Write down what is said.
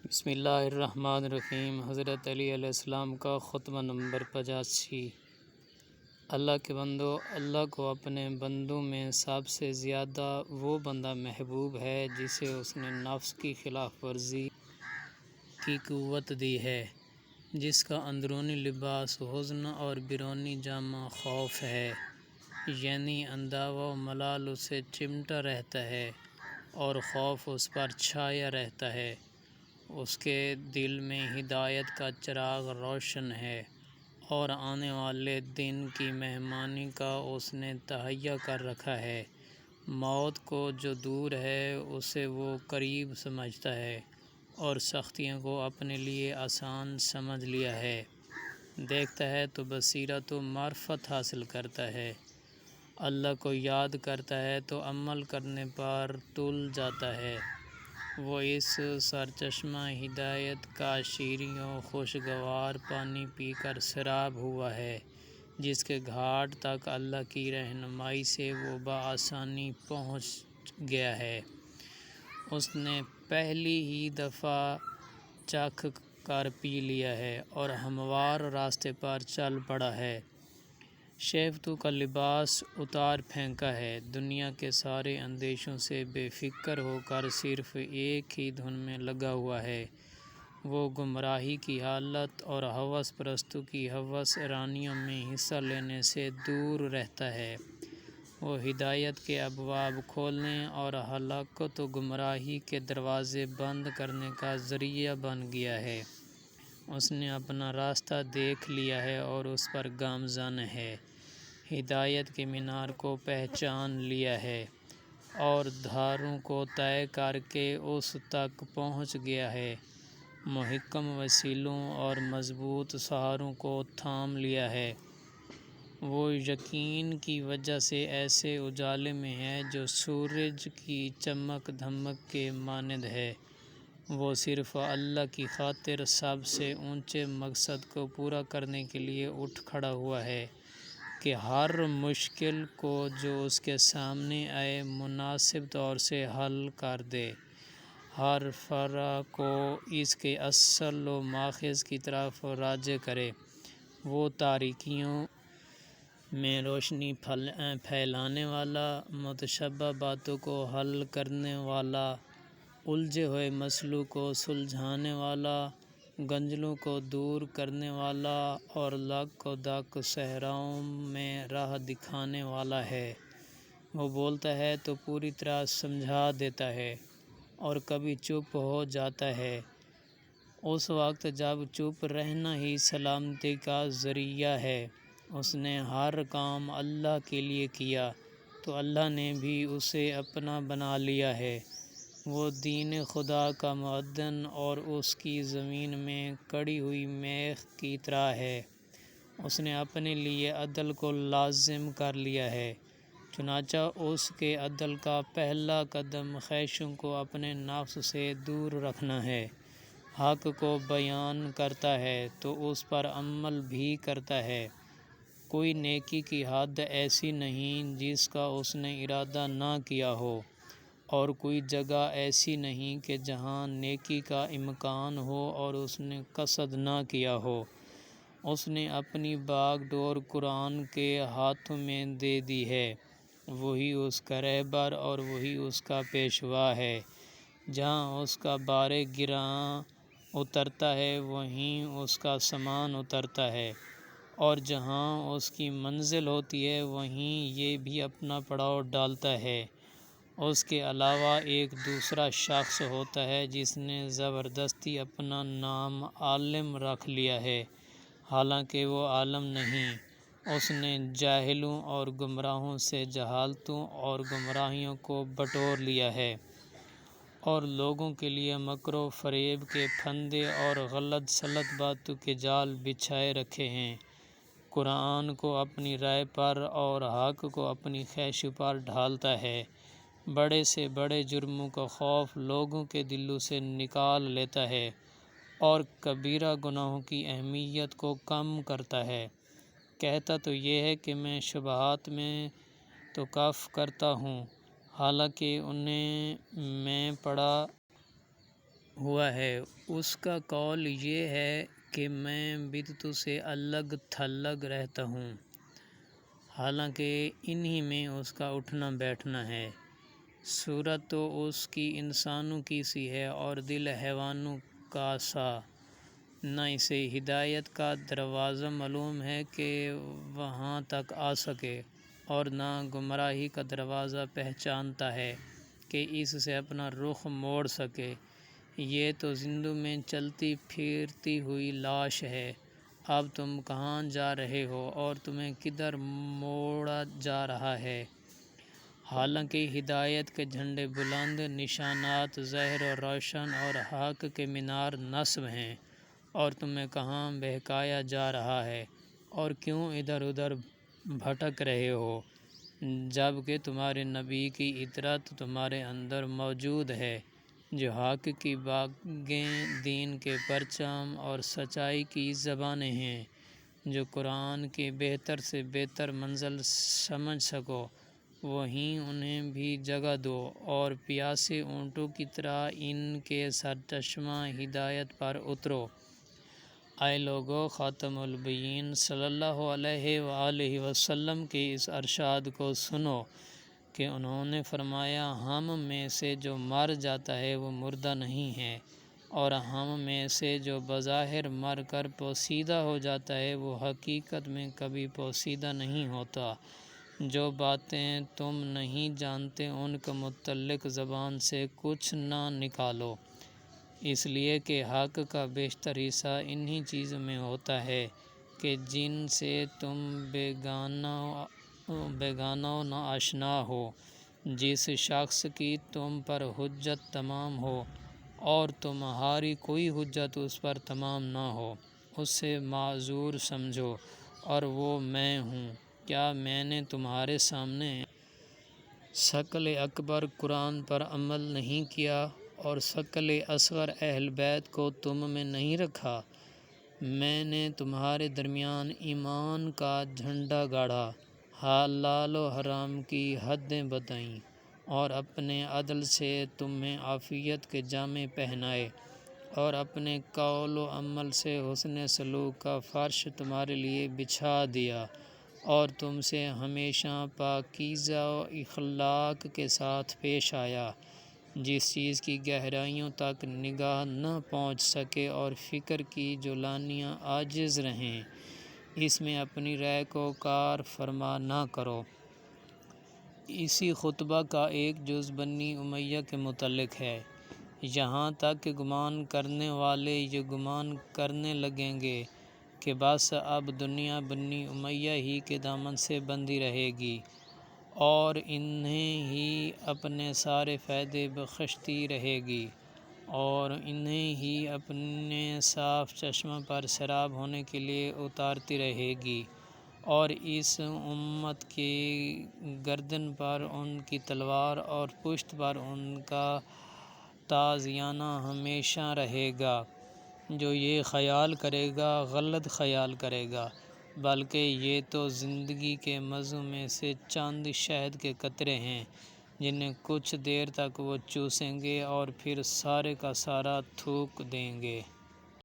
بسم اللہ الرحمن الرحیم۔ حضرت علی علیہ السلام کا خطبہ نمبر 85۔ اللہ کے بندو، اللہ کو اپنے بندوں میں سب سے زیادہ وہ بندہ محبوب ہے جسے اس نے نفس کی خلاف ورزی کی قوت دی ہے، جس کا اندرونی لباس حزن اور بیرونی جامہ خوف ہے، یعنی انداز و ملال اسے چمٹا رہتا ہے اور خوف اس پر چھایا رہتا ہے۔ اس کے دل میں ہدایت کا چراغ روشن ہے اور آنے والے دن کی مہمانی کا اس نے تہیا کر رکھا ہے۔ موت کو جو دور ہے اسے وہ قریب سمجھتا ہے اور سختیوں کو اپنے لیے آسان سمجھ لیا ہے۔ دیکھتا ہے تو بصیرت و معرفت حاصل کرتا ہے، اللہ کو یاد کرتا ہے تو عمل کرنے پر تل جاتا ہے۔ وہ اس سرچشمہ ہدایت کا شیریں و خوشگوار پانی پی کر سیراب ہوا ہے، جس کے گھاٹ تک اللہ کی رہنمائی سے وہ بآسانی پہنچ گیا ہے۔ اس نے پہلی ہی دفعہ چکھ کر پی لیا ہے اور ہموار راستے پر چل پڑا ہے۔ شیفتو کا لباس اتار پھینکا ہے، دنیا کے سارے اندیشوں سے بے فکر ہو کر صرف ایک ہی دھن میں لگا ہوا ہے۔ وہ گمراہی کی حالت اور ہوس پرستوں کی ہوس رانیوں میں حصہ لینے سے دور رہتا ہے۔ وہ ہدایت کے ابواب کھولنے اور ہلاکت و گمراہی کے دروازے بند کرنے کا ذریعہ بن گیا ہے۔ اس نے اپنا راستہ دیکھ لیا ہے اور اس پر گامزن ہے، ہدایت کے مینار کو پہچان لیا ہے اور دھاروں کو طے کر کے اس تک پہنچ گیا ہے۔ محکم وسیلوں اور مضبوط سہاروں کو تھام لیا ہے۔ وہ یقین کی وجہ سے ایسے اجالے میں ہے جو سورج کی چمک دھمک کے مانند ہے۔ وہ صرف اللہ کی خاطر سب سے اونچے مقصد کو پورا کرنے کے لیے اٹھ کھڑا ہوا ہے کہ ہر مشکل کو جو اس کے سامنے آئے مناسب طور سے حل کر دے، ہر فرع کو اس کے اصل و ماخذ کی طرف راجع کرے۔ وہ تاریکیوں میں روشنی پھیلانے والا، متشابہ باتوں کو حل کرنے والا، الجھے ہوئے مسئلوں کو سلجھانے والا، گنجلوں کو دور کرنے والا اور لک و دک صحراؤں میں راہ دکھانے والا ہے۔ وہ بولتا ہے تو پوری طرح سمجھا دیتا ہے اور کبھی چپ ہو جاتا ہے۔ اس وقت جب چپ رہنا ہی سلامتی کا ذریعہ ہے۔ اس نے ہر کام اللہ کے لیے کیا تو اللہ نے بھی اسے اپنا بنا لیا ہے۔ وہ دین خدا کا معدن اور اس کی زمین میں کڑی ہوئی میخ کی طرح ہے۔ اس نے اپنے لیے عدل کو لازم کر لیا ہے، چنانچہ اس کے عدل کا پہلا قدم خواہشوں کو اپنے نفس سے دور رکھنا ہے۔ حق کو بیان کرتا ہے تو اس پر عمل بھی کرتا ہے۔ کوئی نیکی کی حد ایسی نہیں جس کا اس نے ارادہ نہ کیا ہو، اور کوئی جگہ ایسی نہیں کہ جہاں نیکی کا امکان ہو اور اس نے قصد نہ کیا ہو۔ اس نے اپنی باغ ڈور قرآن کے ہاتھوں میں دے دی ہے، وہی اس کا رہبر اور وہی اس کا پیشوا ہے۔ جہاں اس کا بار گراں اترتا ہے وہیں اس کا سامان اترتا ہے، اور جہاں اس کی منزل ہوتی ہے وہیں یہ بھی اپنا پڑاؤ ڈالتا ہے۔ اس کے علاوہ ایک دوسرا شخص ہوتا ہے جس نے زبردستی اپنا نام عالم رکھ لیا ہے، حالانکہ وہ عالم نہیں۔ اس نے جاہلوں اور گمراہوں سے جہالتوں اور گمراہیوں کو بٹور لیا ہے اور لوگوں کے لیے مکر و فریب کے پھندے اور غلط سلط باتوں کے جال بچھائے رکھے ہیں۔ قرآن کو اپنی رائے پر اور حق کو اپنی خواہشوں پر ڈھالتا ہے۔ بڑے سے بڑے جرموں کا خوف لوگوں کے دلوں سے نکال لیتا ہے اور کبیرہ گناہوں کی اہمیت کو کم کرتا ہے۔ کہتا تو یہ ہے کہ میں شبہات میں تو کف کرتا ہوں، حالانکہ انہیں میں پڑا ہوا ہے، اس کا قول یہ ہے کہ میں بدعتوں سے الگ تھلگ رہتا ہوں، حالانکہ انہی میں اس کا اٹھنا بیٹھنا ہے۔ صورت تو اس کی انسانوں کی سی ہے اور دل حیوانوں کا سا، نہ اسے ہدایت کا دروازہ معلوم ہے کہ وہاں تک آ سکے، اور نہ گمراہی کا دروازہ پہچانتا ہے کہ اس سے اپنا رخ موڑ سکے۔ یہ تو زندوں میں چلتی پھرتی ہوئی لاش ہے۔ اب تم کہاں جا رہے ہو اور تمہیں کدھر موڑا جا رہا ہے؟ حالانکہ ہدایت کے جھنڈے بلند، نشانات ظاہر و روشن اور حق کے مینار نصب ہیں، اور تمہیں کہاں بہکایا جا رہا ہے اور کیوں ادھر ادھر بھٹک رہے ہو، جبکہ تمہارے نبی کی اطاعت تمہارے اندر موجود ہے، جو حق کی باغیں، دین کے پرچم اور سچائی کی زبانیں ہیں، جو قرآن کی بہتر سے بہتر منزل سمجھ سکو، وہیں انہیں بھی جگہ دو، اور پیاسے اونٹوں کی طرح ان کے سرچشمہ ہدایت پر اترو۔ اے لوگو، خاتم النبیین صلی اللہ علیہ وآلہ وسلم کے اس ارشاد کو سنو کہ انہوں نے فرمایا، ہم میں سے جو مر جاتا ہے وہ مردہ نہیں ہے، اور ہم میں سے جو بظاہر مر کر پوسیدہ ہو جاتا ہے وہ حقیقت میں کبھی پوسیدہ نہیں ہوتا۔ جو باتیں تم نہیں جانتے ان کے متعلق زبان سے کچھ نہ نکالو، اس لیے کہ حق کا بیشتر حصہ انہی چیزوں میں ہوتا ہے کہ جن سے تم بیگانہ و ناآشنا ہو۔ جس شخص کی تم پر حجت تمام ہو اور تمہاری کوئی حجت اس پر تمام نہ ہو، اسے معذور سمجھو، اور وہ میں ہوں۔ کیا میں نے تمہارے سامنے ثقل اکبر قرآن پر عمل نہیں کیا اور ثقل اصغر اہل بیت کو تم میں نہیں رکھا؟ میں نے تمہارے درمیان ایمان کا جھنڈا گاڑا، حلال و حرام کی حدیں بتائیں، اور اپنے عدل سے تمہیں عافیت کے جامے پہنائے، اور اپنے قول و عمل سے حسن سلوک کا فرش تمہارے لیے بچھا دیا، اور تم سے ہمیشہ پاکیزہ و اخلاق کے ساتھ پیش آیا، جس چیز کی گہرائیوں تک نگاہ نہ پہنچ سکے اور فکر کی جو لانیاں عاجز رہیں، اس میں اپنی رائے کو کار فرما نہ کرو۔ اسی خطبہ کا ایک جز بنی امیہ کے متعلق ہے۔ یہاں تک کہ گمان کرنے والے یہ گمان کرنے لگیں گے کہ بس اب دنیا بنی امیہ ہی کے دامن سے بندھی رہے گی اور انہیں ہی اپنے سارے فائدے بخشتی رہے گی، اور انہیں ہی اپنے صاف چشمہ پر سیراب ہونے کے لیے اتارتی رہے گی، اور اس امت کی گردن پر ان کی تلوار اور پشت پر ان کا تازیانہ ہمیشہ رہے گا۔ جو یہ خیال کرے گا غلط خیال کرے گا، بلکہ یہ تو زندگی کے مزوں میں سے چند شہد کے قطرے ہیں جنہیں کچھ دیر تک وہ چوسیں گے اور پھر سارے کا سارا تھوک دیں گے۔